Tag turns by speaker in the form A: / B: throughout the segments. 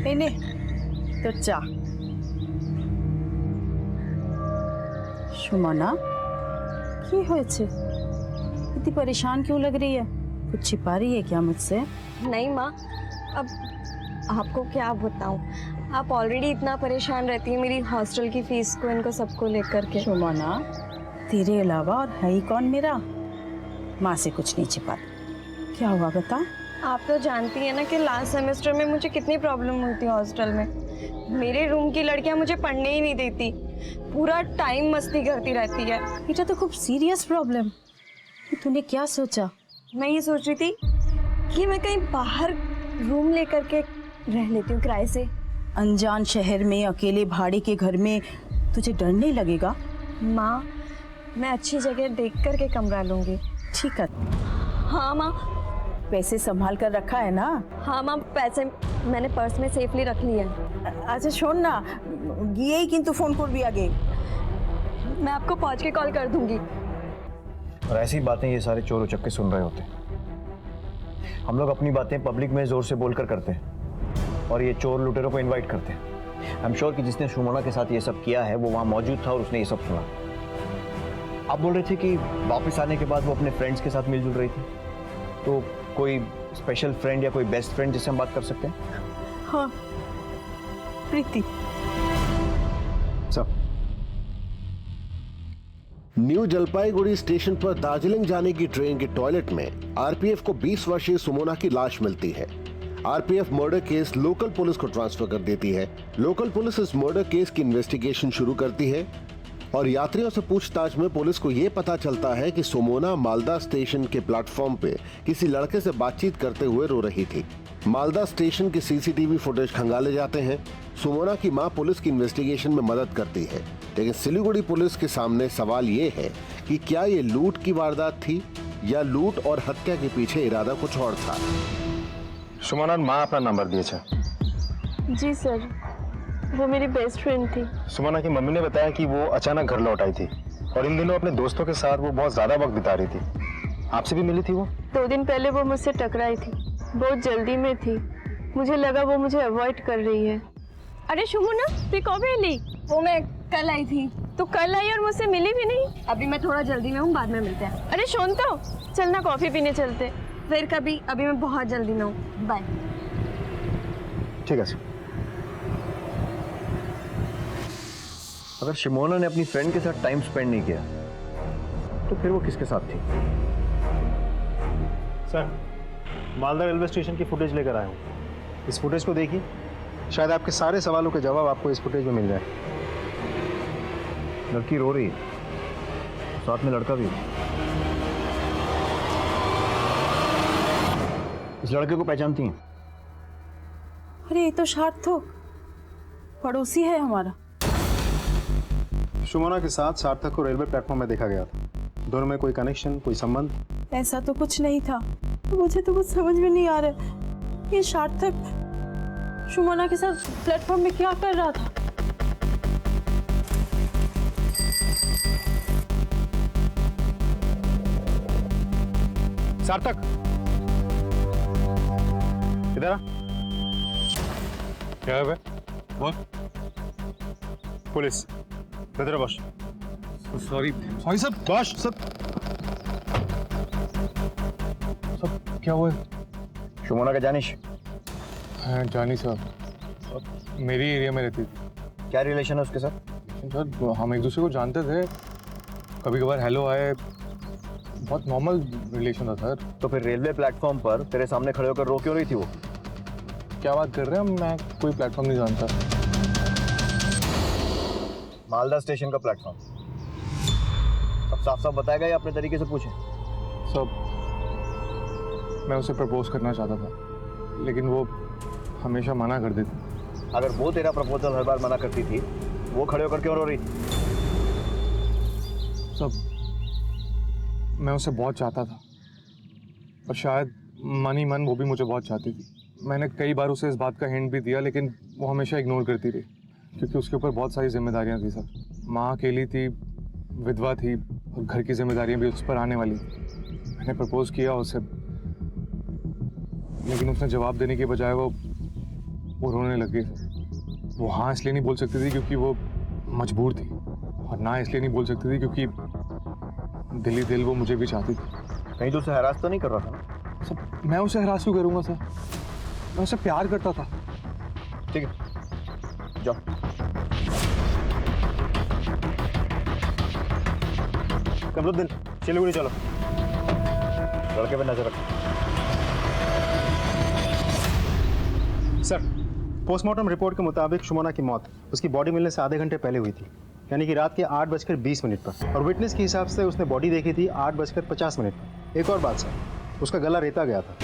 A: এনে তোর চা। सुमना কি হয়েছে? इतनी परेशान क्यों लग रही है? कुछ छिपा रही है क्या मुझसे?
B: नहीं माँ, अब आपको क्या बताऊँ, आप ऑलरेडी इतना परेशान रहती है मेरी हॉस्टल की फीस को, इनको सबको लेकर के।
A: सुमना, तेरे अलावा और है ही कौन मेरा? माँ से कुछ नहीं छिपा। क्या हुआ बता।
B: आप तो जानती है ना कि लास्ट सेमेस्टर में मुझे कितनी प्रॉब्लम हुई थी हॉस्टल में। मेरे रूम की लड़कियां मुझे पढ़ने ही नहीं देती, पूरा टाइम मस्ती करती रहती है।
A: बेटा तो खूब सीरियस प्रॉब्लम। तूने क्या सोचा?
B: मैं ये सोच रही थी कि मैं कहीं बाहर रूम लेकर के रह लेती हूँ किराए से।
A: अनजान शहर में अकेले भाड़े के घर में तुझे डर नहीं लगेगा?
B: माँ, मैं अच्छी जगह देख कर के कमरा लूंगी।
A: ठीक है।
B: हाँ माँ।
A: पैसे संभाल कर रखा है ना?
B: हाँ माँ, पैसे मैंने पर्स में सेफली रख लिए हैं।
A: अच्छा শোন না, গিয়েই কিন্তু ফোন করবি আগে।
B: मैं आपको पहुँच के कॉल कर दूंगी।
C: और ऐसी बातें ये सारे चोर उचक्के सुन रहे होते हैं। हम लोग अपनी बातें पब्लिक में जोर से बोलकर करते हैं और ये चोर लुटेरों को इनवाइट करते हैं। आई एम श्योर कि जिसने सुमना के साथ ये सब किया है वो वहाँ मौजूद था और उसने ये सब सुना। आप बोल रहे थे कि वापस आने के बाद वो अपने फ्रेंड्स के साथ मिलजुल रही थी, तो कोई स्पेशल फ्रेंड या कोई बेस्ट फ्रेंड जिससे हम बात कर सकते हैं?
A: हाँ, प्रीति।
C: सब
D: न्यू जलपाईगुड़ी स्टेशन पर दार्जिलिंग जाने की ट्रेन के टॉयलेट में आरपीएफ को 20 वर्षीय सुमोना की लाश मिलती है। RPF murder case local police को ट्रांसफर कर देती है। लोकल पुलिस इस मर्डर केस की इन्वेस्टिगेशन शुरू करती है और यात्रियों से पूछताछ में पुलिस को यह पता चलता है कि सुमोना मालदा स्टेशन के प्लेटफॉर्म पे किसी लड़के से बातचीत करते हुए रो रही थी। मालदा स्टेशन के सीसीटीवी फुटेज खंगाले जाते हैं। सुमोना की मां पुलिस की इन्वेस्टिगेशन में मदद करती है, लेकिन सिलीगुड़ी पुलिस के सामने सवाल ये है कि क्या ये लूट की वारदात थी या लूट और हत्या के पीछे इरादा कुछ और था।
E: सुमनार माँ अपना नंबर दिए थे।
B: जी सर, वो मेरी बेस्ट फ्रेंड थी।
E: सुमना की मम्मी ने बताया कि वो अचानक घर लौट आई थी और इन दिनों अपने दोस्तों के साथ वो बहुत ज्यादा वक्त बिता रही थी। आपसे भी मिली थी वो?
F: 2 दिन पहले वो मुझसे टकराई थी, बहुत जल्दी में थी, मुझे लगा वो मुझे अवॉइड कर रही है। अरे सुमना, तू कब आई?
B: वो मैं कल आई थी।
F: तो कल आई और मुझसे मिली भी नहीं?
B: अभी मैं थोड़ा जल्दी में हूँ, बाद में मिलते हैं।
F: अरे सुन तो, चलना कॉफी पीने चलते।
B: फिर कभी, अभी मैं बहुत जल्दी में हूँ, बाय।
C: ठीक है। अगर शिमोना ने अपनी फ्रेंड के साथ टाइम स्पेंड नहीं किया तो फिर वो किसके साथ थी?
E: सर, मालदा रेलवे स्टेशन की फुटेज लेकर आया हूँ। इस फुटेज को देखिए, शायद आपके सारे सवालों के जवाब आपको इस फुटेज में मिल जाए।
C: लड़की रो रही है, साथ में लड़का भी। इस लड़के को पहचानती हैं?
A: अरे ये तो सार्थक पड़ोसी है हमारा।
E: सुमना के साथ सार्थक को रेलवे प्लेटफॉर्म में देखा गया था। दोनों में कोई कनेक्शन, कोई संबंध?
A: ऐसा तो कुछ नहीं था। मुझे तो कुछ समझ में नहीं आ रहा, ये सार्थक सुमना के साथ प्लेटफॉर्म में क्या कर रहा था।
E: सार्थक, इधर आ। क्या है बे? बोल। पुलिस, इधर बॉस। सॉरी सर, बॉस सब क्या हुआ?
C: सुमना का जानिश?
E: हाँ, जानी साहब, मेरी एरिया में रहती थी।
C: क्या रिलेशन है उसके साथ?
E: सर, हम एक दूसरे को जानते थे, कभी कभार हेलो आए, बहुत नॉर्मल रिलेशन था सर।
C: तो फिर रेलवे प्लेटफॉर्म पर तेरे सामने खड़े होकर रो क्यों रही थी वो?
E: क्या बात कर रहे हैं, मैं कोई प्लेटफॉर्म नहीं जानता।
C: मालदा स्टेशन का प्लेटफॉर्म सब साफ साफ बताएगा या अपने तरीके से पूछे?
E: सब, मैं उसे प्रपोज करना चाहता था, लेकिन वो हमेशा मना कर देती।
C: अगर वो तेरा प्रपोजल हर बार मना करती थी, वो खड़े होकर क्यों रो रही?
E: सब, मैं उसे बहुत चाहता था और शायद मन ही मन वो भी मुझे बहुत चाहती थी। मैंने कई बार उसे इस बात का हिंट भी दिया, लेकिन वो हमेशा इग्नोर करती रही, क्योंकि उसके ऊपर बहुत सारी जिम्मेदारियां थी सर। माँ अकेली थी, विधवा थी और घर की जिम्मेदारियां भी उस पर आने वाली थी। मैंने प्रपोज किया उसे, लेकिन उसने जवाब देने के बजाय वो वो रोने लग गई सर। वो हाँ इसलिए नहीं बोल सकती थी क्योंकि वो मजबूर थी, और ना इसलिए नहीं बोल सकती थी क्योंकि दिल ही दिल वो मुझे भी चाहती थी।
C: कहीं तो उसे हरास तो नहीं कर रहा था ना?
E: सर मैं उसे हरास क्यों करूँगा सर, मैं उसे प्यार करता था।
C: ठीक है जाओ। कमरुद्दीन सिलीगुड़ी चलो, लड़के पे नजर रखो।
G: सर, पोस्टमार्टम रिपोर्ट के मुताबिक शुमोना की मौत उसकी बॉडी मिलने से आधे घंटे पहले हुई थी, यानी कि रात के 8:20 पर, और विटनेस के हिसाब से उसने बॉडी देखी थी 8:50 पर। एक और बात सर, उसका गला रेता गया था,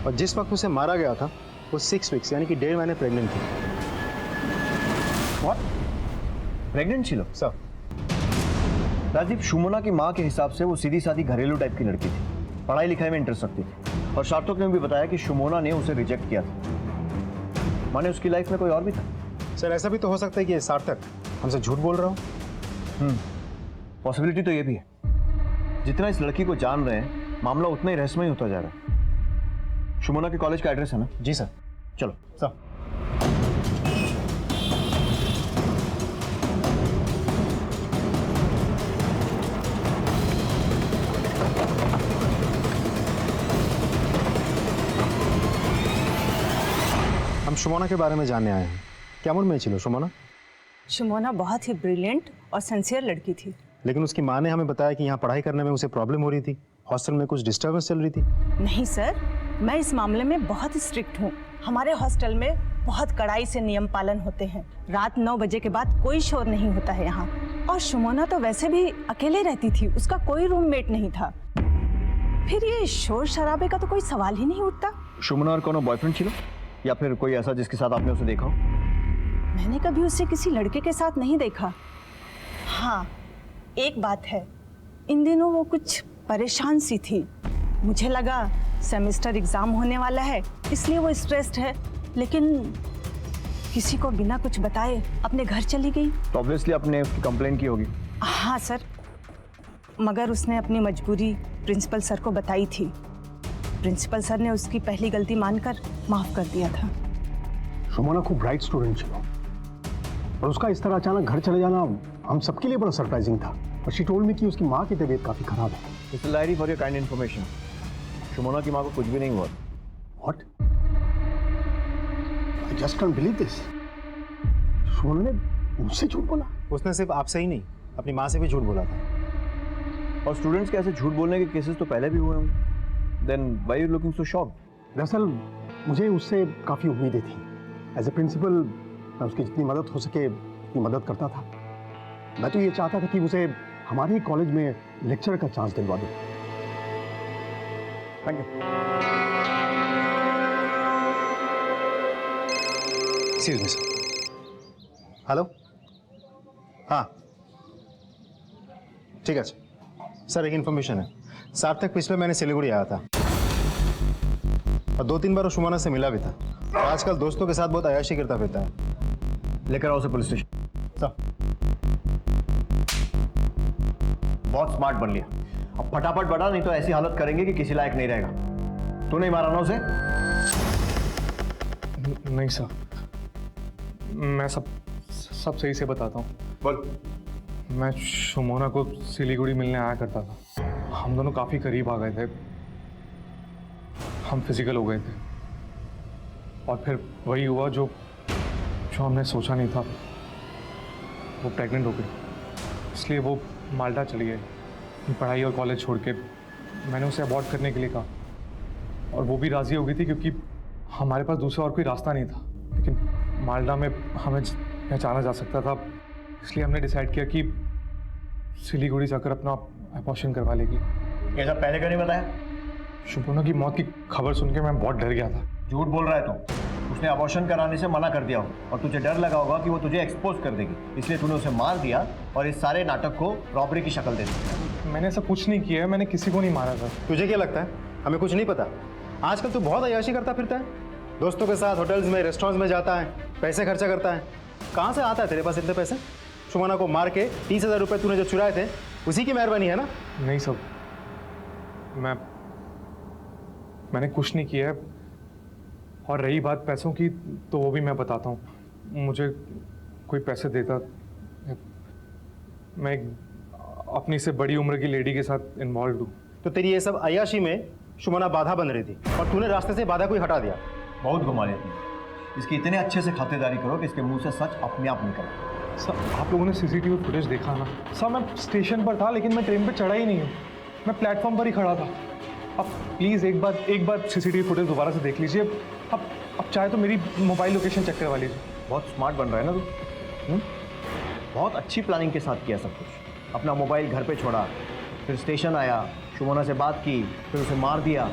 G: और जिस वक्त उसे मारा गया था वो 6 वीक्स यानी कि 1.5 महीने प्रेग्नेंट थी।
C: व्हाट? प्रेग्नेंट थी?
G: सर
C: राजीव, शुमोना की माँ के हिसाब से वो सीधी सादी घरेलू टाइप की लड़की थी, पढ़ाई लिखाई में इंटरेस्ट रखती थी, और सार्थक ने भी बताया कि शुमोना ने उसे रिजेक्ट किया था। माने उसकी लाइफ में कोई और भी था?
G: सर, ऐसा भी तो हो सकता है कि सार्थक हमसे झूठ बोल रहा हो।
C: पॉसिबिलिटी तो ये भी है। जितना इस लड़की को जान रहे हैं, मामला उतना ही रहस्यमय होता जा रहा है। शुमोना के कॉलेज का एड्रेस है ना?
G: जी सर।
C: चलो
G: सर हम शुमोना के बारे में जानने आए हैं। কেমন মেয়ে ছিল शुमोना?
H: शुमोना बहुत ही ब्रिलियंट और सिंसियर लड़की थी।
G: लेकिन उसकी माँ ने हमें बताया कि यहाँ पढ़ाई करने में उसे प्रॉब्लम हो रही थी, हॉस्टल में कुछ डिस्टर्बेंस चल रही थी।
H: नहीं सर, मैं इस मामले में बहुत स्ट्रिक्ट हूँ। हमारे हॉस्टल में बहुत कड़ाई से नियम पालन होते हैं। रात 9 बजे के बाद कोई शोर नहीं होता है यहाँ। और शुमोना तो वैसे भी अकेले रहती थी, उसका कोई रूममेट नहीं था। फिर ये शोर शराबे का तो कोई सवाल ही नहीं उठता।
C: शुमोना और कोनो बॉयफ्रेंड छिलो, या फिर कोई ऐसा जिसके साथ आपने उसे देखा हो?
H: मैंने कभी उसे किसी लड़के के साथ नहीं देखा। हाँ, एक बात है, इन दिनों वो कुछ परेशान सी थी। मुझे लगा सेमेस्टर एग्जाम होने वाला है, इसलिए वो स्ट्रेस्ड है, लेकिन किसी को बिना कुछ बताए अपने घर चली गई।
C: तो ऑब्वियसली आपने उसकी कंप्लेन की होगी।
H: हाँ सर, मगर उसने अपनी मजबूरी प्रिंसिपल सर को बताई थी। प्रिंसिपल सर ने उसकी पहली गलती मानकर माफ कर दिया था।
I: शुमोना खूब ब्राइट स्टूडेंट थी, और उसका इस तरह अचानक घर चले जाना हम सबके लिए बड़ा सरप्राइजिंग था। और शी टोल्ड मी कि उसकी माँ की तबीयत काफी खराब है।
C: Mister Lahiri, for your kind information, Shumona की माँ को कुछ भी नहीं हुआ।
I: What? I just can't believe this. Shumona ने मुझसे झूठ बोला?
G: उसने सिर्फ आपसे ही नहीं, अपनी माँ से भी झूठ बोला था।
C: और स्टूडेंट्स के ऐसे झूठ बोलने के केसेस तो पहले भी हुए होंगे। Then why you looking so shocked?
I: दरअसल मुझे उससे काफ़ी उम्मीदें थी। एज ए प्रिंसिपल मैं उसकी जितनी मदद हो सके उतनी मदद करता था। मैं तो ये चाहता था कि उसे हमारे ही कॉलेज में लेक्चर का चांस दिलवा दूं।
C: Thank you.
G: Excuse me sir. Hello, हाँ ठीक है सर। एक इन्फॉर्मेशन है, सार्थक पिछले महीने सिलीगुड़ी आया था, और 2-3 बार वो शुमोना से मिला भी था। आजकल दोस्तों के साथ बहुत अयाशी करता फिरता है।
C: लेकर आओ उसे पुलिस स्टेशन।
G: सर
C: बहुत स्मार्ट बन लिया, अब फटाफट बढ़ा, नहीं तो ऐसी हालत करेंगे कि किसी लायक नहीं रहेगा। तू नहीं मारा ना उसे?
E: नहीं सर, मैं सब सही से बताता हूँ।
C: बोल।
E: मैं शुमोना को सिलीगुड़ी मिलने आया करता था। हम दोनों काफ़ी करीब आ गए थे, हम फिजिकल हो गए थे, और फिर वही हुआ जो हमने सोचा नहीं था। वो प्रेग्नेंट हो गई, इसलिए वो माल्टा चली गई पढ़ाई और कॉलेज छोड़ के। मैंने उसे अबॉर्ट करने के लिए कहा, और वो भी राज़ी हो गई थी क्योंकि हमारे पास दूसरा और कोई रास्ता नहीं था। लेकिन माल्टा में हमें पहचाना जा सकता था, इसलिए हमने डिसाइड किया कि सिलीगुड़ी जाकर अपना अबॉर्शन करवा लेगी।
C: ये सब पहले क्यों नहीं बताया?
E: शुमोना की मौत की खबर सुन के मैं बहुत डर गया था।
C: झूठ बोल रहा है तू। उसने अबॉर्शन कराने से मना कर दिया हो, और तुझे डर लगा होगा कि वो तुझे एक्सपोज कर देगी, इसलिए तूने उसे मार दिया और इस सारे नाटक को रॉबरी की शक्ल दे दी।
E: मैंने ऐसा कुछ नहीं किया है, मैंने किसी को नहीं मारा था।
G: तुझे क्या लगता है हमें कुछ नहीं पता? आजकल तू बहुत अयाशी करता फिरता है, दोस्तों के साथ होटल्स में, रेस्टोरेंट्स में जाता है, पैसे खर्चा करता है। कहाँ से आता है तेरे पास इतने पैसे? शुमोना को मार के 30,000 रुपये तूने जो चुराए थे, उसी की मेहरबानी है ना?
E: नहीं सब, मैंने कुछ नहीं किया है। और रही बात पैसों की, तो वो भी मैं बताता हूँ। मुझे कोई पैसे देता, मैं एक अपनी से बड़ी उम्र की लेडी के साथ इन्वॉल्व हूँ।
G: तो तेरी ये सब अय्याशी में सुमना बाधा बन रही थी और तूने रास्ते से बाधा कोई हटा दिया।
C: बहुत घुमा लिया तुमने। इसकी इतने अच्छे से खातिरदारी करो कि इसके मुंह से सच अपने आप निकले।
E: सर, आप लोगों ने सीसीटीवी फुटेज देखा ना? सर, मैं स्टेशन पर था लेकिन मैं ट्रेन पे चढ़ा ही नहीं हूँ, मैं प्लेटफॉर्म पर ही खड़ा था। अब प्लीज़ एक बार सीसीटीवी फुटेज दोबारा से देख लीजिए। अब चाहे तो मेरी मोबाइल लोकेशन चेक करवा लीजिए।
C: बहुत स्मार्ट बन रहा है ना तू। बहुत अच्छी प्लानिंग के साथ किया सब कुछ। अपना मोबाइल घर पे छोड़ा, फिर स्टेशन आया, सुमना से बात की, फिर उसे मार दिया।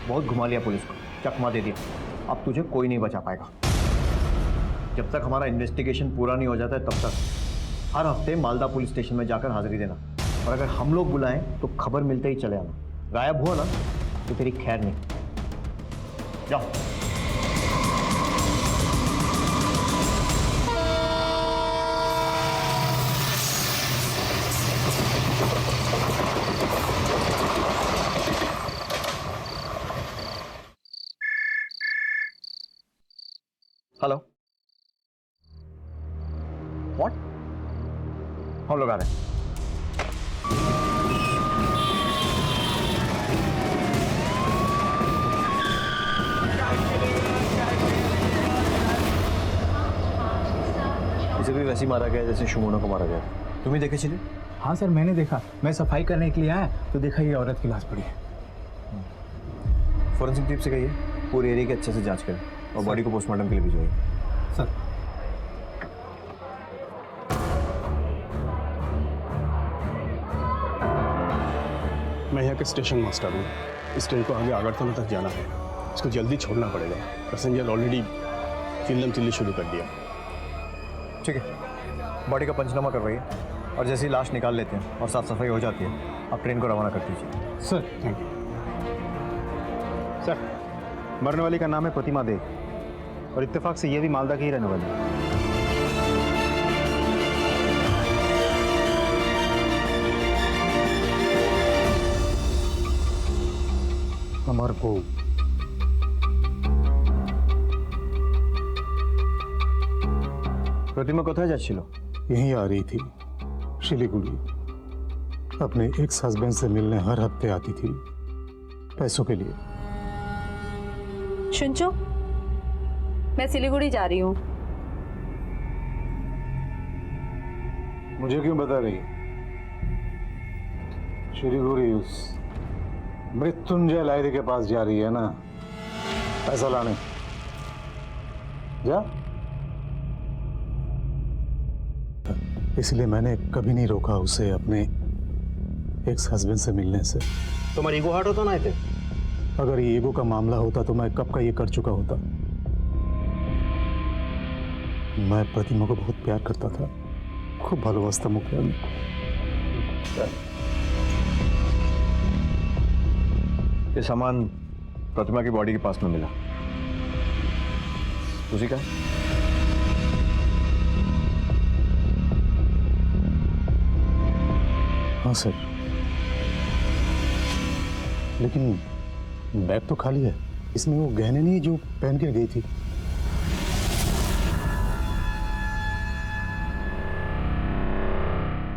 C: बहुत घुमा लिया पुलिस को, चकमा दे दिया। अब तुझे कोई नहीं बचा पाएगा। जब तक हमारा इन्वेस्टिगेशन पूरा नहीं हो जाता है तब तक हर हफ्ते मालदा पुलिस स्टेशन में जाकर हाजिरी देना, और अगर हम लोग बुलाएं तो खबर मिलते ही चले आना। गायब हुआ ना तो तेरी खैर नहीं। जाओ। Hello, what? हम लोग आ रहे हैं। इसे भी वैसे ही मारा गया जैसे सुमना को मारा गया। तुम ही देखे चले?
J: हाँ सर, मैंने देखा। मैं सफाई करने के लिए आया तो देखा ये औरत की लाश पड़ी है।
C: फॉरेंसिक टीम से कहिए पूरे एरिया की अच्छे से जांच करें और बॉडी को पोस्टमार्टम के लिए भिजवाइए।
J: सर,
I: मैं यहाँ के स्टेशन मास्टर हूँ। इस ट्रेन को आगे अगरतला तक जाना है, इसको जल्दी छोड़ना पड़ेगा। पैसेंजर ऑलरेडी चिल्लम चिल्ली शुरू कर दिया।
C: ठीक है, बॉडी का पंचनामा करवाइए और जैसे ही लाश निकाल लेते हैं और साफ सफाई हो जाती है आप ट्रेन को रवाना कर दीजिए।
J: Sir
I: thank you.
G: सर, मरने वाली का नाम है प्रतिमा देव और इत्तेफाक से ये भी मालदा की ही रहने वाली है।
I: अमर को
C: प्रतिमा कोথায় যাচ্ছিল?
I: यहीं आ रही थी, शिलीगुड़ी। अपने एक्स हस्बैंड से मिलने हर हफ्ते आती थी, पैसों के लिए।
A: शुंचो, मैं सिलीगुड़ी जा रही हूँ।
I: मुझे क्यों बता रही? शिलीगुड़ी उस मृत्युंजय लाहिरी के पास जा रही है ना, पैसा लाने। जा। इसलिए मैंने कभी नहीं रोका उसे अपने एक्स हस्बैंड से मिलने से।
G: तुम्हारी ईगो हर्ट होता ना थे।
I: अगर ये ईगो का मामला होता तो मैं कब का ये कर चुका होता। मैं प्रतिमा को बहुत प्यार करता था, खूब भालोबासता मुझे।
C: ये सामान प्रतिमा की बॉडी के पास में मिला, उसी का?
I: हाँ सर, लेकिन बैग तो खाली है। इसमें वो गहने नहीं जो पहन के गई थी।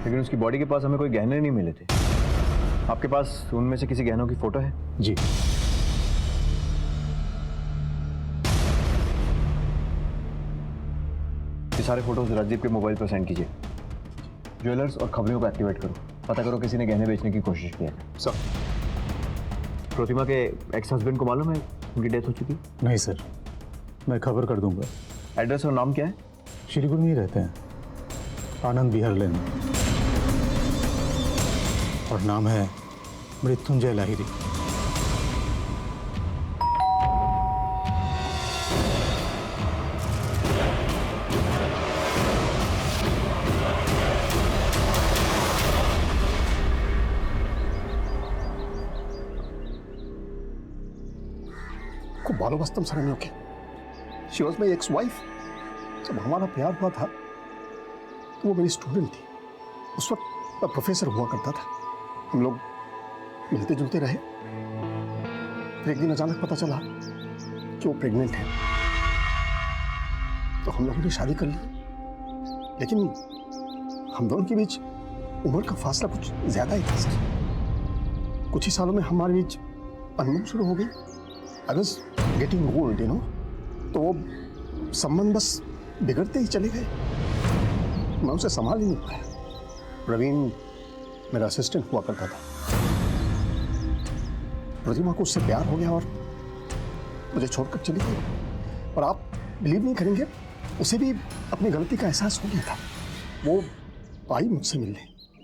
C: लेकिन उसकी बॉडी के पास हमें कोई गहने नहीं मिले थे। आपके पास उनमें से किसी गहनों की फोटो है?
I: जी।
C: ये सारे फोटोज राजदीप के मोबाइल पर सेंड कीजिए। ज्वेलर्स और खबरों को एक्टिवेट करो, पता करो किसी ने गहने बेचने की कोशिश की है।
I: सर,
C: प्रतिमा के एक्स हस्बैंड को मालूम है उनकी डेथ हो चुकी?
I: नहीं सर, मैं खबर कर दूंगा।
C: एड्रेस और नाम क्या है?
I: शिलीगुड़ी में ही रहते हैं, आनंद विहार लेन, और नाम है मृत्युंजय लाहिरी। खूब भालोबासतम सर के। She was my ex wife. जब हमारा प्यार हुआ था तो वो मेरी स्टूडेंट थी। उस वक्त मैं प्रोफेसर हुआ करता था। हम लोग मिलते जुलते रहे। फिर एक दिन अचानक पता चला कि वो प्रेग्नेंट है, तो हम लोगों ने शादी कर ली। लेकिन हम दोनों के बीच उम्र का फासला कुछ ज्यादा ही था सर। कुछ ही सालों में हमारे बीच अनबन शुरू हो गई। I was getting old, you know. तो वो संबंध बस बिगड़ते ही चले गए। मैं उसे संभाल ही नहीं पाया। प्रवीण मेरा असिस्टेंट हुआ करता था। प्रतिमा को उससे प्यार हो गया और मुझे छोड़कर चली गई। और आप बिलीव नहीं करेंगे, उसे भी अपनी गलती का एहसास हो गया था। वो आई मुझसे मिलने।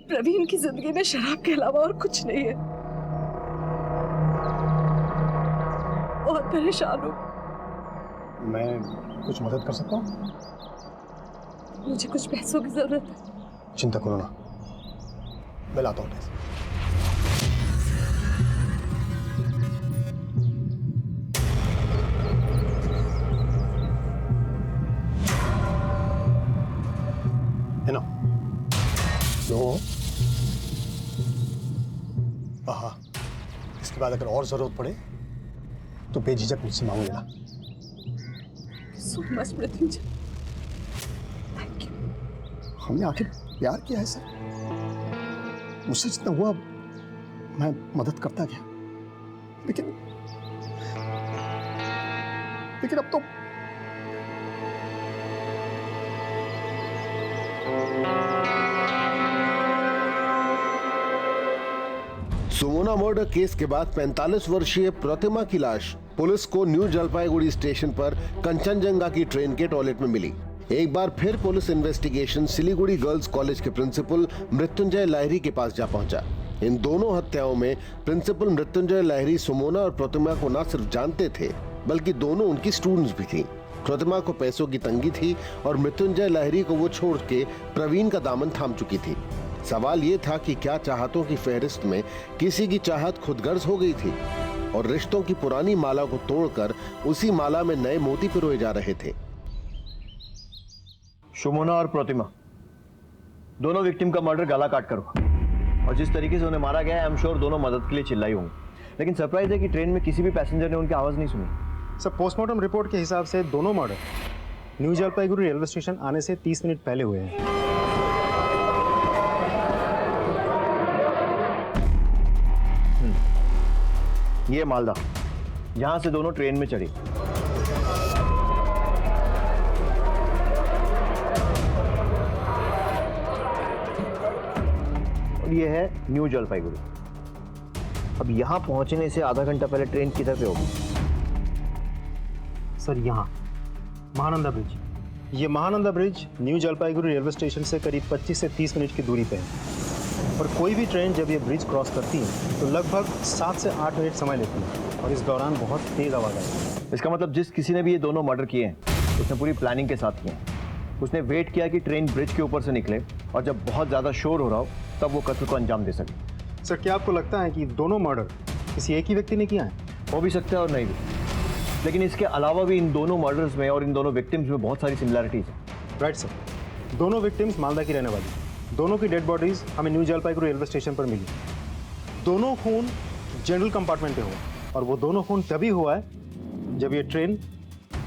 A: प्रवीण की जिंदगी में शराब के अलावा और कुछ नहीं है। बहुत परेशान हूँ।
I: मैं कुछ मदद कर सकता हूँ?
A: मुझे कुछ पैसों की जरूरत है।
I: चिंता करो ना, मैं लाता हूँ पैसे। है ना? लो। हाँ, इसके बाद अगर और जरूरत पड़े तो बेझिझक मुझसे मांग लेना।
A: So much, Mrityunjay.
I: हमने आखिर प्यार किया है सर। मुझसे जितना हुआ मैं मदद करता गया, लेकिन अब तो
D: सुमोना मर्डर केस के बाद 45 वर्षीय प्रतिमा की लाश पुलिस को न्यू जलपाईगुड़ी स्टेशन पर कंचनजंगा की ट्रेन के टॉयलेट में मिली। एक बार फिर police investigation Siliguri girls college के प्रिंसिपल मृत्युंजय लाहिरी के पास जा पहुंचा। इन दोनों हत्याओं में प्रिंसिपल मृत्युंजय लाहिरी सुमोना और प्रतिमा को न सिर्फ जानते थे, बल्कि दोनों उनकी स्टूडेंट्स भी थी। प्रतिमा को पैसों की तंगी थी और मृत्युंजय लाहिरी को वो छोड़ के प्रवीण का दामन थाम चुकी थी। सवाल ये था कि क्या चाहतों की फहरिस्त में किसी की चाहत खुदगर्ज हो गई थी और रिश्तों की पुरानी माला को तोड़कर उसी माला में नए मोती पिरोए जा रहे थे।
C: सुमोना और प्रतिमा दोनों विक्टिम का मर्डर गला काट कर हुआ और जिस तरीके से उन्हें मारा गया है, आई एम श्योर दोनों मदद के लिए चिल्लाई होंगी। लेकिन सरप्राइज है कि ट्रेन में किसी भी पैसेंजर ने उनकी आवाज नहीं सुनी।
G: सर, पोस्टमार्टम रिपोर्ट के हिसाब से दोनों murder new Jalpaiguri railway station आने से 30 मिनट पहले हुए हैं।
C: ये मालदा, जहां से दोनों ट्रेन में चढ़ी। और ये है न्यू जलपाईगुड़ी। अब यहां पहुंचने से आधा घंटा पहले ट्रेन किधर पे होगी?
G: सर, यहाँ महानंदा ब्रिज। ये Mahananda bridge new Jalpaiguri railway station से करीब 25 से 30 मिनट की दूरी पे है और कोई भी ट्रेन जब ये ब्रिज क्रॉस करती है तो लगभग 7 से 8 मिनट समय लेती है और इस दौरान बहुत तेज आवाज आई।
C: इसका मतलब जिस किसी ने भी ये दोनों मर्डर किए हैं उसने पूरी प्लानिंग के साथ किए हैं। उसने वेट किया कि ट्रेन ब्रिज के ऊपर से निकले और जब बहुत ज़्यादा शोर हो रहा हो तब वो कत्ल को अंजाम दे सके।
G: सर, क्या आपको लगता है कि दोनों मर्डर किसी एक ही व्यक्ति ने किया है?
C: हो भी सकता है और नहीं भी, लेकिन इसके अलावा भी इन दोनों मर्डर्स में और इन दोनों विक्टिम्स में बहुत सारी सिमिलैरिटीज हैं।
G: राइट सर, दोनों विक्टिम्स मालदा की रहने वाली। दोनों की डेड बॉडीज हमें न्यू जलपाईगुड़ी रेलवे स्टेशन पर मिली। दोनों खून जनरल कंपार्टमेंट में हुआ और वो दोनों खून तभी हुआ है जब ये ट्रेन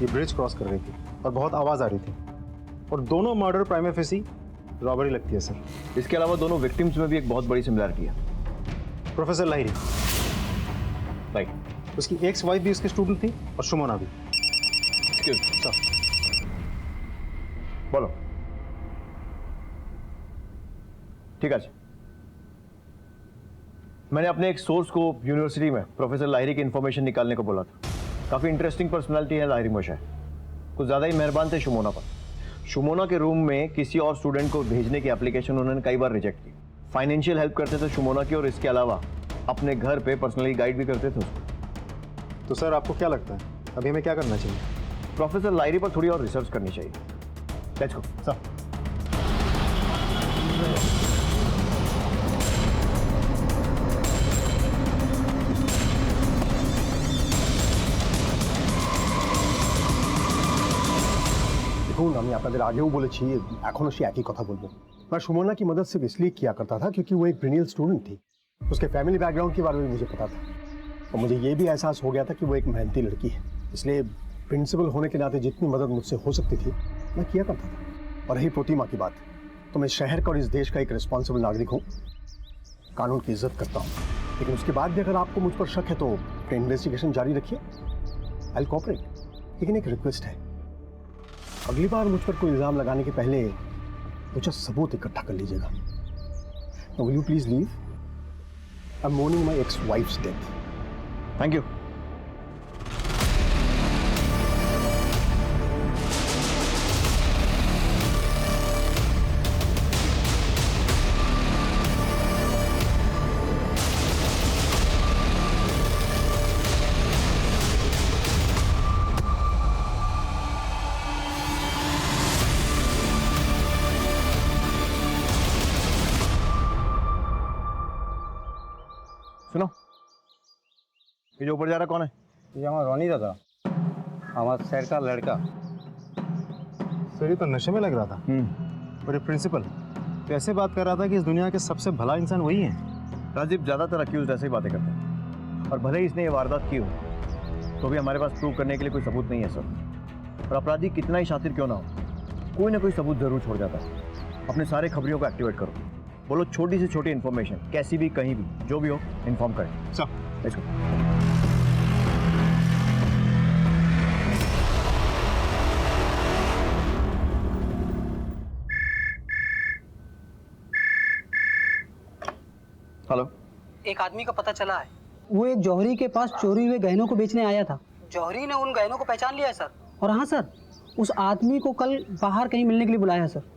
G: ये ब्रिज क्रॉस कर रही थी और बहुत आवाज़ आ रही थी। और दोनों मर्डर प्राइमा फेसी रॉबरी लगती है सर।
C: इसके अलावा दोनों विक्टिम्स में भी एक बहुत बड़ी सिमिलैरिटी है।
G: प्रोफेसर लाहिरी,
C: राइट,
G: उसकी एक्स वाइफ भी उसकी स्टूडेंट थी और सुमोना भी।
C: सर बोलो। ठीक है, मैंने अपने एक सोर्स को यूनिवर्सिटी में प्रोफेसर लाहिरी की इंफॉर्मेशन निकालने को बोला था। काफ़ी इंटरेस्टिंग पर्सनालिटी है लाहिरी मोशा। कुछ ज़्यादा ही मेहरबान थे शुमोना पर। शुमोना के रूम में किसी और स्टूडेंट को भेजने की एप्लीकेशन उन्होंने कई बार रिजेक्ट की। फाइनेंशियल हेल्प करते थे शुमोना की और इसके अलावा अपने घर पे पर्सनली गाइड भी करते थे उसको।
G: तो सर, आपको क्या लगता है अभी हमें क्या करना चाहिए?
C: प्रोफेसर लाहिरी पर थोड़ी और रिसर्च करनी चाहिए। Let's go sir.
I: দেখুন, আমি আপনাদের আগেও বলেছি এখনো সে একই কথা বলবো। मैं सुमोना की मदद सिर्फ इसलिए किया करता था क्योंकि वो एक ब्रिलियंट स्टूडेंट थी। उसके फैमिली बैकग्राउंड के बारे में मुझे पता था और मुझे ये भी एहसास हो गया था कि वो एक मेहनती लड़की है। इसलिए प्रिंसिपल होने के नाते जितनी मदद मुझसे हो सकती थी मैं किया करता था। और रही प्रतिमा की बात, तो मैं शहर का और इस देश का एक रिस्पॉन्सिबल नागरिक हूँ, कानून की इज्जत करता हूँ, लेकिन उसके बाद भी अगर आपको मुझ पर शक है तो इन्वेस्टिगेशन जारी रखिए। I will cooperate. लेकिन एक रिक्वेस्ट है, अगली बार मुझ पर कोई इल्ज़ाम लगाने के पहले मुझे सबूत इकट्ठा कर लीजिएगा। Will you please leave? I am mourning my ex wife's death.
C: Thank you. सुनो, ये जो ऊपर जा रहा कौन है?
G: ये हमारा रोनी दादा, हमारा शहर का लड़का। सर ये तो नशे में लग रहा था। और ये प्रिंसिपल तो ऐसे बात कर रहा था कि इस दुनिया के सबसे भला इंसान वही है।
C: राजीव, ज्यादातर अक्यूज ऐसे ही बातें करते हैं, और भले ही इसने ये वारदात की हो तो भी हमारे पास प्रूव करने के लिए कोई सबूत नहीं है सर। और अपराधी कितना ही शातिर क्यों ना हो, कोई ना कोई सबूत जरूर छोड़ जाता है। अपने सारे खबरियों को एक्टिवेट करो, बोलो छोटी से छोटी इन्फॉर्मेशन कैसी भी कहीं भी जो भी हो इन्फॉर्म करें।
G: Sir
C: let's go. हेलो,
K: एक आदमी का पता चला है, वो एक जौहरी के पास चोरी हुए गहनों को बेचने आया था। जौहरी ने उन गहनों को पहचान लिया है सर। और हाँ सर, उस आदमी को कल बाहर कहीं मिलने के लिए बुलाया है सर।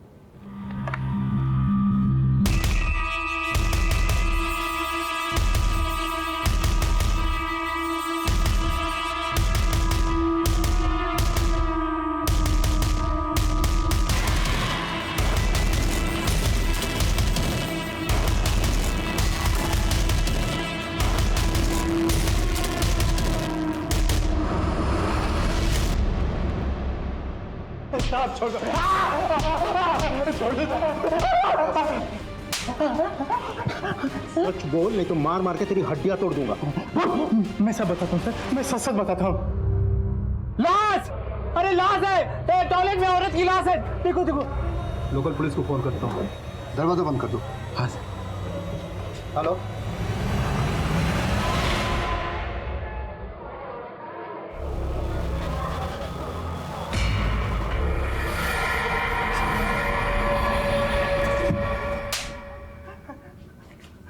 G: सच बोल, नहीं तो मार मार के तेरी हड्डियां तोड़ दूंगा।
E: मैं सब बताता हूँ सर, मैं सच सच बताता हूँ।
K: लाश! अरे लाश है, टॉयलेट में औरत की लाश है। देखो देखो।
I: लोकल पुलिस को फोन करता हूँ, दरवाजा बंद कर दो।
E: हाँ सर।
G: हेलो,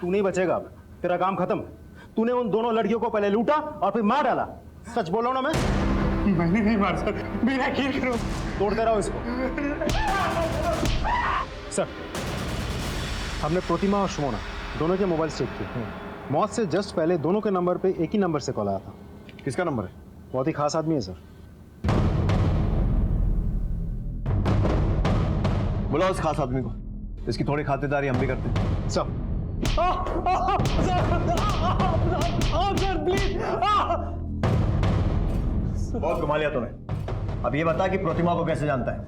G: तू नहीं बचेगा अब, तेरा काम खत्म। तूने उन दोनों लड़कियों को पहले लूटा और फिर मार डाला। सच बोल रहा हूं ना मैं?
E: मैंने नहीं मार सर, बिना यकीन करो।
G: तोड़ते रहो इसको। सर, हमने प्रतिमा और सुमोना दोनों के मोबाइल चेक किए। मौत से जस्ट पहले दोनों के नंबर पे एक ही नंबर से कॉल आया था।
C: किसका नंबर है?
G: बहुत ही खास आदमी है सर।
C: बुलाओ उस खास आदमी को, इसकी थोड़ी खातिरदारी हम भी करते हैं।
G: सर
C: बहुत घुमा लिया तूने। अब ये बता कि प्रतिमा को कैसे जानता है,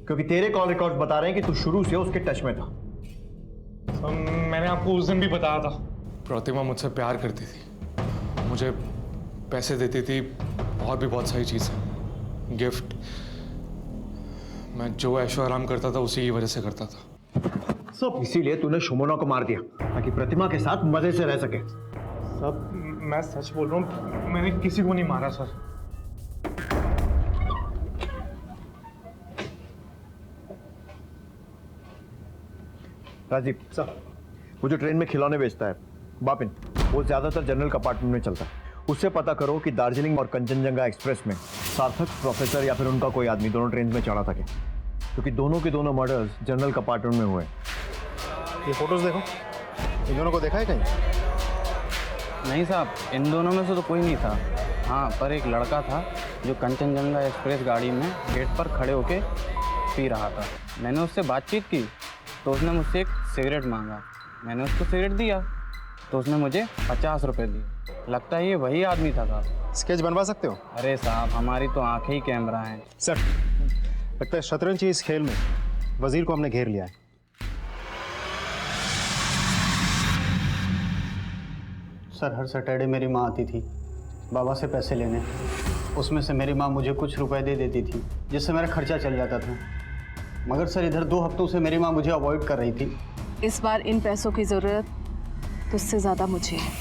C: क्योंकि तेरे कॉल रिकॉर्ड्स बता रहे हैं कि तू शुरू से उसके टच में था।
E: मैंने आपको उस दिन भी बताया था, प्रतिमा मुझसे प्यार करती थी, मुझे पैसे देती थी और भी बहुत सारी चीज़ें, गिफ्ट। मैं जो ऐशो आराम करता था उसी की वजह से करता था।
C: सब इसीलिए तूने सुमोना को मार दिया ताकि प्रतिमा के साथ मजे से रह सके।
E: सब मैं सच बोल रहा हूँ, मैंने किसी को नहीं मारा सर।
C: राजीव सर, वो जो ट्रेन में खिलौने बेचता है बापिन, वो ज्यादातर जनरल कंपार्टमेंट में चलता है। उससे पता करो कि दार्जिलिंग और कंचनजंगा एक्सप्रेस में सार्थक, प्रोफेसर या फिर उनका कोई आदमी दोनों ट्रेन में चढ़ा सके, क्योंकि दोनों के दोनों मर्डर्स जनरल कंपार्टमेंट में हुए।
G: ये फोटोज देखो, इन दोनों को देखा है कहीं?
K: नहीं साहब, इन दोनों में से तो कोई नहीं था। हाँ, पर एक लड़का था जो कंचनजंगा एक्सप्रेस गाड़ी में गेट पर खड़े होके पी रहा था। मैंने उससे बातचीत की तो उसने मुझसे एक सिगरेट मांगा। मैंने उसको सिगरेट दिया तो उसने मुझे 50 रुपये दिए। लगता है ये वही आदमी था साहब।
G: स्केच बनवा सकते हो?
K: अरे साहब, हमारी तो आंखें ही कैमरा हैं।
G: सर, लगता है शतरंज की इस खेल में वजीर को हमने घेर लिया है।
K: सर, हर सैटरडे मेरी माँ आती थी बाबा से पैसे लेने, उसमें से मेरी माँ मुझे कुछ रुपए दे देती थी जिससे मेरा खर्चा चल जाता था। मगर सर इधर 2 हफ्तों से मेरी माँ मुझे अवॉइड कर रही थी।
F: इस बार इन पैसों की ज़रूरत तुझसे ज़्यादा मुझे है।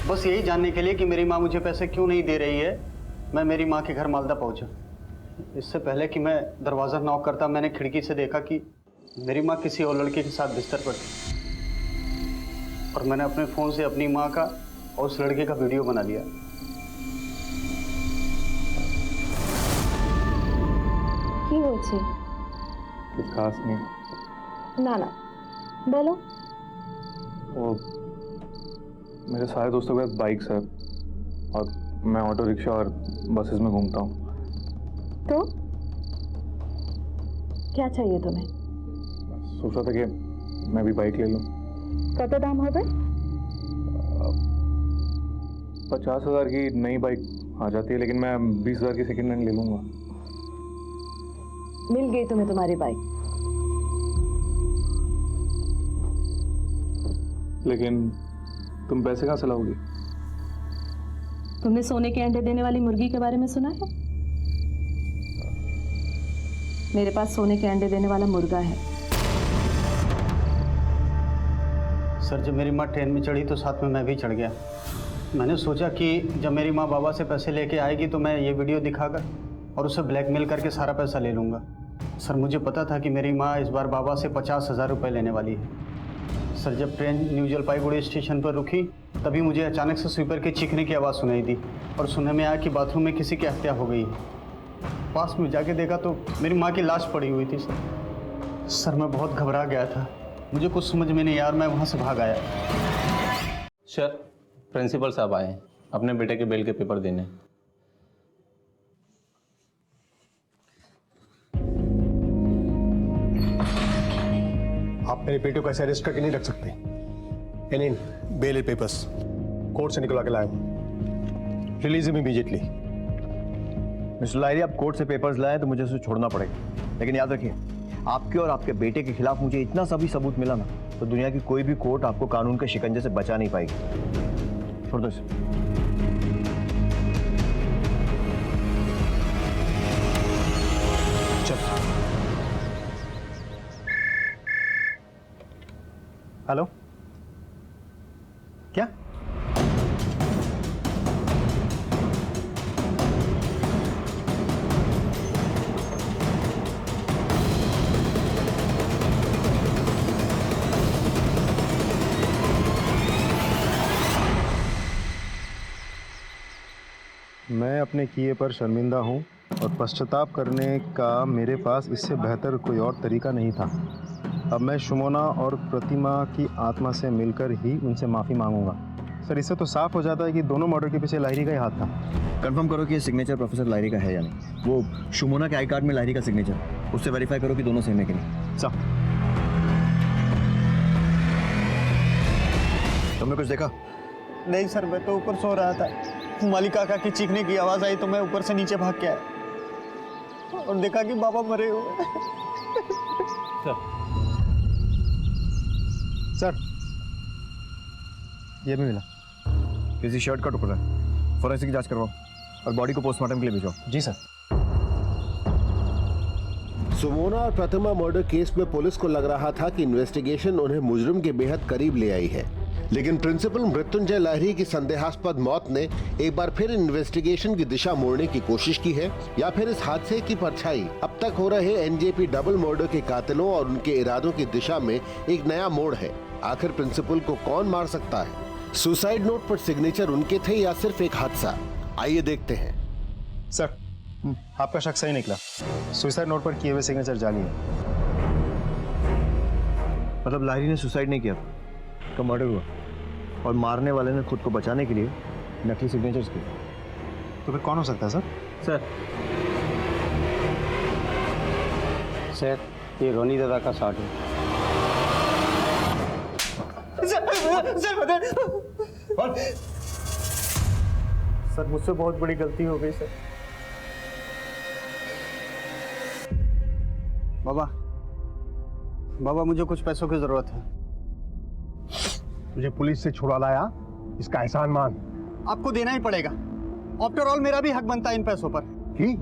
K: बस यही जानने के लिए कि मेरी माँ मुझे पैसे क्यों नहीं दे रही है, मैं मेरी माँ के घर मालदा पहुँचा। इससे पहले कि मैं दरवाज़ा नॉक करता, मैंने खिड़की से देखा कि मेरी माँ किसी और लड़के के साथ बिस्तर पर थी, और मैंने अपने फ़ोन से अपनी माँ का और उस लड़के का वीडियो बना लिया।
F: কি হয়েছে?
E: कुछ खास नहीं।
F: ना ना बोलो।
E: वो मेरे सारे दोस्तों के पास बाइक्स है और मैं ऑटो रिक्शा और बसेस में घूमता हूँ।
F: तो क्या चाहिए तुम्हें?
E: सोचा था कि मैं भी बाइक ले लूँ।
F: कत दाम होगा?
E: 50,000 की नई बाइक आ जाती है, लेकिन मैं 20,000 की सेकेंड हैंड ले लूँगा।
F: मिल गई तुम्हें तुम्हारी बाइक?
E: लेकिन तुम पैसे कहाँ से लाओगी?
F: तुमने सोने के अंडे देने वाली मुर्गी के बारे में सुना है? मेरे पास सोने के अंडे देने वाला मुर्गा है।
K: सर जब मेरी माँ ट्रेन में चढ़ी तो साथ में मैं भी चढ़ गया। मैंने सोचा कि जब मेरी माँ बाबा से पैसे लेके आएगी तो मैं ये वीडियो दिखाकर और उसे ब्लैकमेल करके सारा पैसा ले लूँगा। सर मुझे पता था कि मेरी माँ इस बार बाबा से 50,000 रुपये लेने वाली है। सर जब ट्रेन न्यू जलपाईगुड़ी स्टेशन पर रुकी तभी मुझे अचानक से स्वीपर के चीखने की आवाज़ सुनाई दी और सुनने में आया कि बाथरूम में किसी की हत्या हो गई है। पास में जाके देखा तो मेरी माँ की लाश पड़ी हुई थी। सर मैं बहुत घबरा गया था, मुझे कुछ समझ में नहीं आया और मैं वहाँ से भाग आया।
L: सर प्रिंसिपल साहब आए हैं अपने बेटे के बेल के पेपर देने।
I: आप मेरे बेटे को ऐसे अरेस्ट करके नहीं रख सकते। इन बेल पेपर्स कोर्ट से निकलवा के लाए हूं। Release him immediately.
C: Mister Lahiri, आप कोर्ट से पेपर्स लाए तो मुझे उसे छोड़ना पड़ेगा, लेकिन याद रखिए आपके और आपके बेटे के खिलाफ मुझे इतना सा भी सबूत मिला ना तो दुनिया की कोई भी कोर्ट आपको कानून के शिकंजे से बचा नहीं पाएगी। छोड़ दो इसे।
G: हेलो, क्या? मैं अपने किए पर शर्मिंदा हूँ और पश्चाताप करने का मेरे पास इससे बेहतर कोई और तरीका नहीं था। अब मैं शुमोना और प्रतिमा की आत्मा से मिलकर ही उनसे माफ़ी मांगूंगा। सर इससे तो साफ हो जाता है कि दोनों मर्डर के पीछे लाहिरी का ही हाथ था।
C: कंफर्म करो कि ये सिग्नेचर प्रोफेसर लाहिरी का है या नहीं। वो शुमोना के आई कार्ड में लाहिरी का सिग्नेचर, उससे वेरीफाई करो कि दोनों सेम है कि नहीं।
G: सर
C: तुमने कुछ देखा?
K: नहीं सर, मैं तो ऊपर सो रहा था। मालिक काका की चीखने की आवाज़ आई तो मैं ऊपर से नीचे भाग के आया और देखा कि बाबा मरे हुए।
G: सर ये भी मिला,
C: किसी शर्ट का टुकड़ा है। फोरेंसिक जांच करवाओ और बॉडी को पोस्टमार्टम के लिए भिजवाओ।
G: जी सर।
D: सुमोना और प्रतिमा मर्डर केस में पुलिस को लग रहा था कि इन्वेस्टिगेशन उन्हें मुजरिम के बेहद करीब ले आई है, लेकिन प्रिंसिपल मृत्युंजय लाहिरी की संदेहास्पद मौत ने एक बार फिर इन्वेस्टिगेशन की दिशा मोड़ने की कोशिश की है, या फिर इस हादसे की परछाई अब तक हो रहे एनजेपी डबल मर्डर के कातिलों और उनके इरादों की दिशा में एक नया मोड़ है। आखिर प्रिंसिपल को कौन मार सकता है? सुसाइड नोट पर सिग्नेचर उनके थे या सिर्फ एक हादसा? आइए देखते हैं।
G: सर आपका शक सही निकला, सुसाइड नोट पर किए हुए सिग्नेचर जाली है।
C: मतलब लाहिरी ने सुसाइड नहीं किया, तो मर्डर हुआ और मारने वाले ने खुद को बचाने के लिए नकली सिग्नेचर्स किए।
G: तो फिर कौन हो सकता है सर?
K: सर ये रोनी दादा का शॉट है। सर मुझसे बहुत बड़ी गलती हो गई सर। बाबा मुझे कुछ पैसों की जरूरत है।
I: तुझे पुलिस से छुड़ा लाया, इसका एहसान मान।
K: आपको देना ही पड़ेगा
G: आफ्टर ऑल मेरा भी हक बनता है इन पैसों पर।
I: की?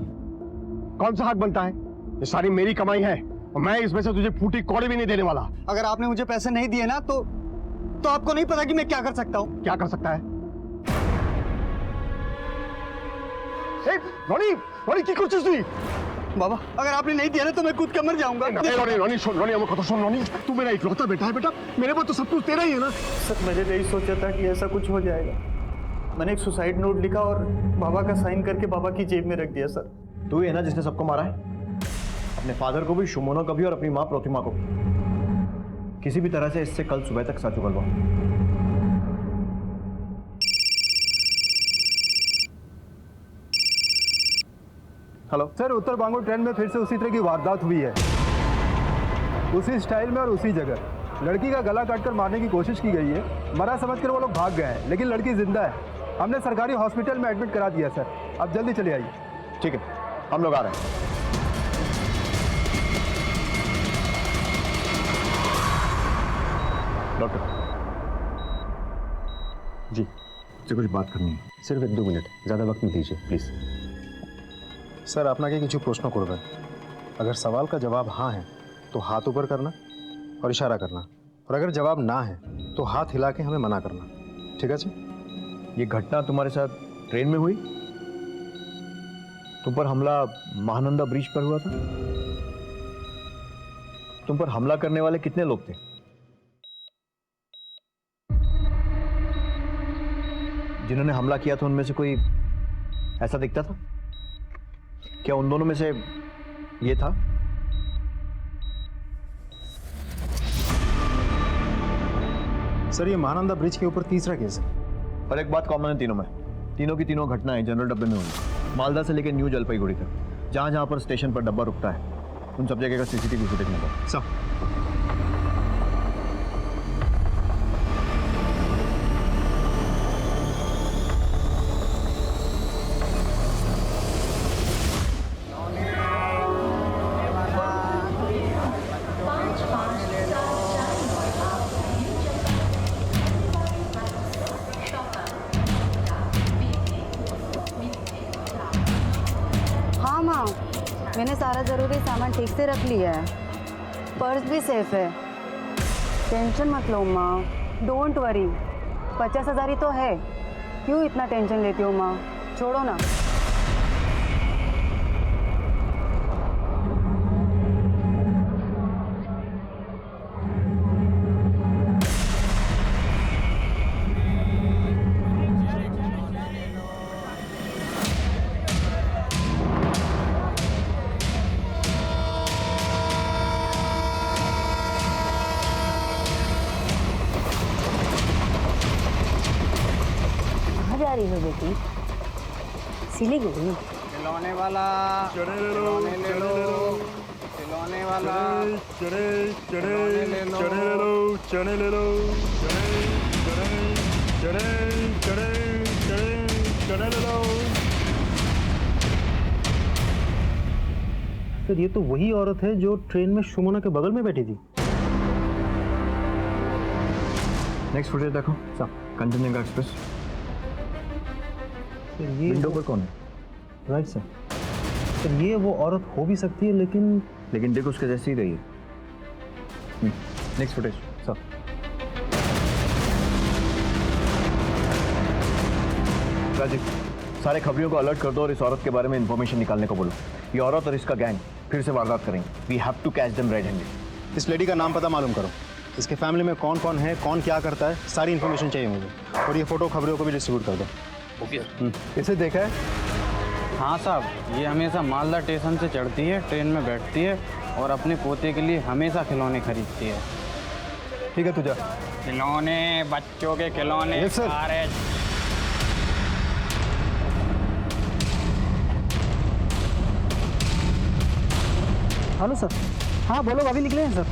I: कौन सा हक बनता है? ये सारी मेरी कमाई है और मैं इसमें से तुझे फूटी कौड़ी भी नहीं देने वाला।
G: अगर आपने मुझे पैसे नहीं दिए ना तो आपको नहीं पता कि मैं क्या कर सकता हूँ।
I: क्या कर सकता है? रोनी, रोनी की कोशिश हुई।
G: बाबा अगर आपने नहीं दिया ना तो मैं कूद कर मर जाऊंगा।
I: रोनी, रोनी सुन, रोनी हमें कथा सुन। रोनी तू मेरा इकलौता बेटा है बेटा, मेरे पास तो सब कुछ तेरा ही है ना।
M: सर मैंने नहीं सोचा था कि ऐसा कुछ हो जाएगा। मैंने एक सुसाइड नोट लिखा और बाबा का साइन करके बाबा की जेब में रख दिया सर।
C: तू ही है ना जिसने सबको मारा है, अपने फादर को भी, शुमोना को भी और अपनी माँ प्रोतिमा को। किसी भी तरह से इससे कल सुबह तक सच उगलवाओ।
M: हेलो सर, उत्तर बांगुर ट्रेन में फिर से उसी तरह की वारदात हुई है, उसी स्टाइल में और उसी जगह। लड़की का गला काटकर मारने की कोशिश की गई है, मरा समझकर वो लोग भाग गए हैं, लेकिन लड़की जिंदा है। हमने सरकारी हॉस्पिटल में एडमिट करा दिया सर, अब जल्दी चले आइए।
C: ठीक है, हम लोग आ रहे हैं। डॉक्टर
I: जी, से कुछ बात करनी है, सिर्फ 1-2 मिनट, ज़्यादा वक्त नहीं दीजिए प्लीज़।
G: सर আপনাকে কিছু প্রশ্ন করবেন, अगर सवाल का जवाब हाँ है तो हाथ ऊपर करना और इशारा करना, और अगर जवाब ना है तो हाथ हिला के हमें मना करना, ठीक है जी?
C: ये घटना तुम्हारे साथ ट्रेन में हुई? तुम पर हमला महानंदा ब्रिज पर हुआ था? तुम पर हमला करने वाले कितने लोग थे? जिन्होंने हमला किया था उनमें से कोई ऐसा दिखता था? क्या उन दोनों में से ये था?
G: सर ये महानंदा ब्रिज के ऊपर तीसरा केस है।
C: और एक बात कॉमन है तीनों में, तीनों की तीनों घटनाएं जनरल डब्बे में हुई, मालदा से लेकर न्यू जलपाईगुड़ी तक। जहां जहां पर स्टेशन पर डब्बा रुकता है उन सब जगह का सीसीटीवी फुटेज मिला।
G: सर
N: मैंने सारा ज़रूरी सामान ठीक से रख लिया है, पर्स भी सेफ है। टेंशन मत लो माँ, डोंट वरी। 50,000 ही तो है, क्यों इतना टेंशन लेती हो माँ, छोड़ो ना। जा रही हो बेटी? सिलीगुड़ी?
K: खिलौने वाला खिलौने ले लो, खिलौने वाला
M: चने ले लो, चने ले लो, चने ले लो। सर ये तो वही औरत है जो ट्रेन में शुमोना के बगल में बैठी थी।
C: नेक्स्ट फुटेज देखो सर, कंचनजंगा एक्सप्रेस।
M: ये
C: विंडो पर कौन है?
M: Right sir. सर ये वो औरत हो भी सकती है, लेकिन
C: देखो उसके जैसी ही रही है। Next footage sir. राजीव, सारे खबरियों को अलर्ट कर दो और इस औरत के बारे में इंफॉर्मेशन निकालने को बोलो। ये औरत और इसका गैंग फिर से वारदात करेंगे। We have to catch them red handed.
G: इस लेडी का नाम पता मालूम करो, इसके फैमिली में कौन कौन है, कौन क्या करता है, सारी इन्फॉर्मेशन चाहिए मुझे। और ये फोटो खबरियों को भी डिस्ट्रीब्यूट कर दो।
M: इसे देखा है?
K: हाँ साहब, ये हमेशा मालदा स्टेशन से चढ़ती है, ट्रेन में बैठती है और अपने पोते के लिए हमेशा खिलौने खरीदती है।
M: ठीक है तुझा।
K: खिलौने, बच्चों के खिलौने।
M: Yes, sir.
K: सारे।
M: Hello sir. हाँ बोलो, अभी निकले हैं सर।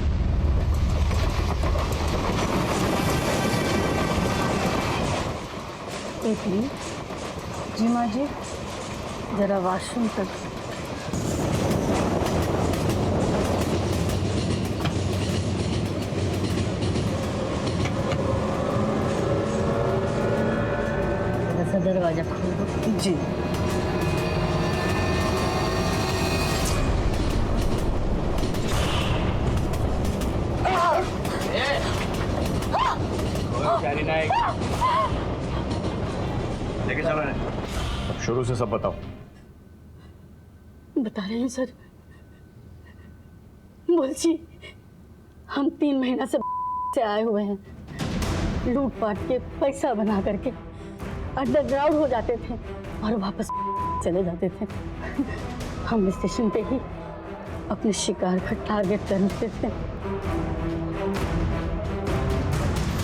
N: एक मिनट जी माँ जी, ज़रा वॉशरूम तक। दरवाजा खोल दो।
H: जी।
C: लेके चलो इन्हें। अब शुरू से सब बताओ।
N: बता रहे हैं सर। बोलची, हम 3 महीना से आए हुए हैं। लूटपाट के पैसा बना करके अंडरग्राउंड हो जाते थे और वापस चले जाते थे। हम स्टेशन पे ही अपने शिकार का टारगेट करते थे।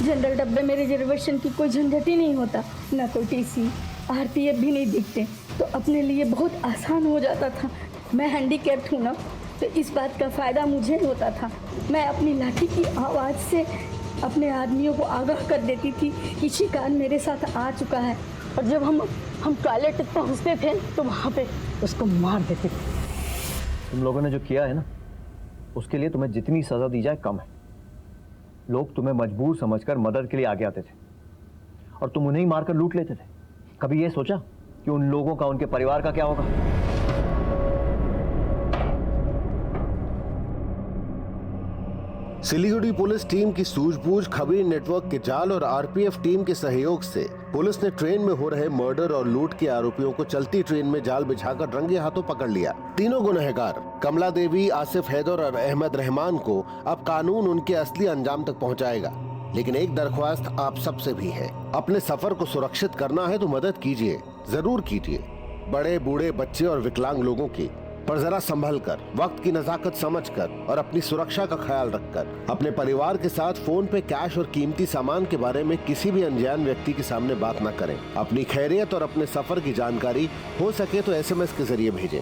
F: जनरल डब्बे में रिजर्वेशन की कोई झंझट ही नहीं होता, ना कोई टीसी, आरपीएफ भी नहीं दिखते, तो अपने लिए बहुत आसान हो जाता था। मैं हैंडीकैप्ड हूँ ना, तो इस बात का फ़ायदा मुझे होता था। मैं अपनी लाठी की आवाज़ से अपने आदमियों को आगाह कर देती थी कि शिकार मेरे साथ आ चुका है,
N: और जब हम टॉयलेट तक पहुँचते थे तो वहाँ पे उसको मार देते थे।
C: तुम लोगों ने जो किया है ना, उसके लिए तुम्हें जितनी सजा दी जाए कम है। लोग तुम्हें मजबूर समझकर मदद के लिए आगे आते थे और तुम उन्हें ही मारकर लूट लेते थे। कभी ये सोचा कि उन लोगों का, उनके परिवार का क्या होगा?
D: सिलीगुड़ी पुलिस टीम की सूझबूझ, खबरी नेटवर्क के जाल और आरपीएफ टीम के सहयोग से पुलिस ने ट्रेन में हो रहे मर्डर और लूट के आरोपियों को चलती ट्रेन में जाल बिछाकर रंगे हाथों पकड़ लिया। तीनों गुनहगार कमला देवी, आसिफ हैदर और अहमद रहमान को अब कानून उनके असली अंजाम तक पहुंचाएगा। लेकिन एक दरख्वास्त आप सबसे भी है, अपने सफर को सुरक्षित करना है तो मदद कीजिए, जरूर कीजिए। बड़े, बूढ़े, बच्चे और विकलांग लोगों की, पर जरा संभल कर, वक्त की नजाकत समझकर और अपनी सुरक्षा का ख्याल रखकर अपने परिवार के साथ फोन पे कैश और कीमती सामान के बारे में किसी भी अनजान व्यक्ति के सामने बात न करें। अपनी खैरियत और अपने सफर की जानकारी हो सके तो एसएमएस के जरिए भेजें।